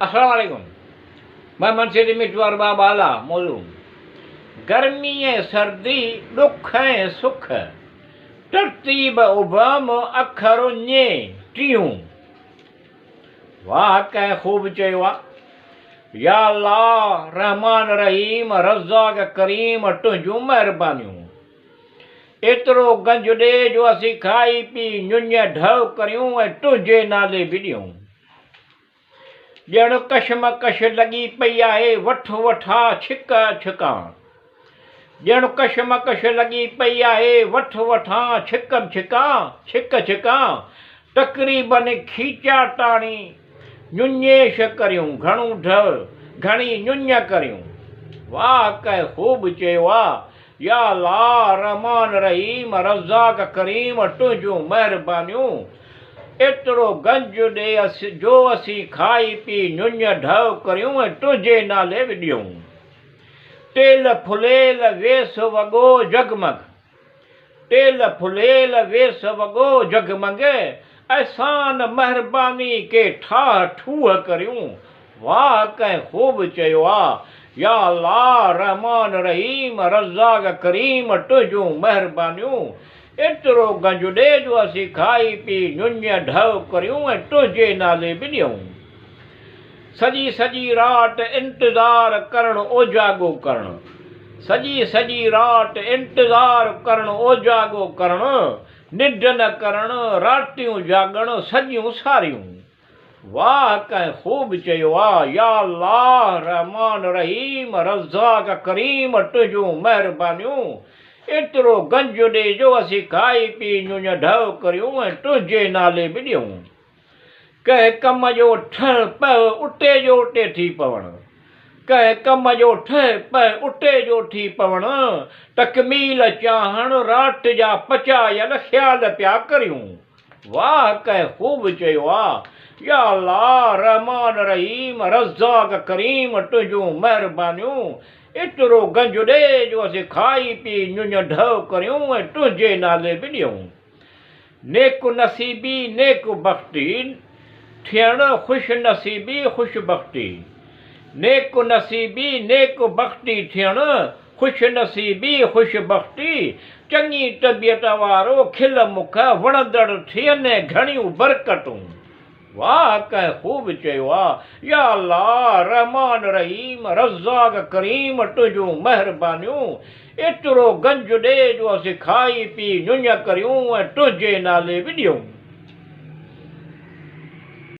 अस्सलाम वालेकुम। मैं मनसीर मिटवार बाबाला मोलूम। गर्मी है सर्दी दुख है सुख तरतीब उबम अखर ने टियूं। वाह कै खूब चयो या अल्लाह रहमान रहीम रज़ाक करीम तुझूं महिरबानियूं। एतिरो गंज ॾे जो असीं खाई पी नुञ ढव करियूं ऐं तुंहिंजे नाले बि ॾियूं। ॼण कशमकश लॻी पई आहे वठ वठा छिक छिकां। ॼण कशमकश लॻी पई आहे वठ वठा छिक छिकां छिक छिकां। तक़रीबन खीचा टाणी नुञेश करियूं घणो ढव घणी नुञ करियूं। वाह कै खूब चयो या अल्लाह रहमान रहीम रज़ाक करीम तुझूं महिरबानियूं। एतिरो गंज ॾे जो असीं खाई पी नुञ ढव करियूं ऐं तुंहिंजे नाले बि ॾियूं। तेल फुलेल वेस वॻो जगमग तेल फुलेल वेस वॻो जगमग अहसान महिरबानी के ठाह ठूह करियूं। वाह कै खूब चयो या अल्लाह रहमान रहीम रज़ाक करीम तुझूं महिरबानियूं। एतिरो गंज ॾे जो असीं खाई पी नुञ ढव करियूं ऐं तुंहिंजे नाले बि ॾियूं। सॼी सॼी राति इंतज़ार करणु ओजागो करणु सॼी सॼी राति इंतज़ार करणु ओजागो करणु निढ न करणु रातियूं जाॻणु सॼियूं सारियूं। वाह कै खूब चयो या अल्लाह रहमान रहीम रज़ाक करीम तुझूं महिरबानियूं। एतिरो गंज ॾे जो असीं खाई पी नुञ ढव करियूं ऐं तुंहिंजे नाले बि ॾियूं। कंहिं कम जो ठह पव उते जो उते थी पवणु कंहिं कम जो ठह पव उते जो थी पवणु तकमील चाहणु राति जा पचायल ख़्याल पिया करियूं। वाह कै खूब चयो या अल्लाह रहमान रहीम रज़ाक करीम तुझूं महिरबानियूं। एतिरो गंज ॾे जो असीं खाई पी नुञ ढव करियूं ऐं तुंहिंजे नाले बि ॾियूं। नेक नसीबी नेक बख़्ती थियणु ख़ुशि नसीबी ख़ुशि बख़्ती नेक नसीबी नेक बख़्ती थियणु ख़ुशि नसीबी ख़ुशि बख़्ती। चङी तबियत वारो खिल मुख वणंदड़ थियनि घणियूं बरकतूं। वाह कै खूब चयो या अल्लाह रहमान रहीम रज़ाक करीम तुझूं महिरबानियूं। एतिरो गंज ॾे जो असीं खाई पी नुञ करियूं ऐं तुंहिंजे नाले बि ॾियूं।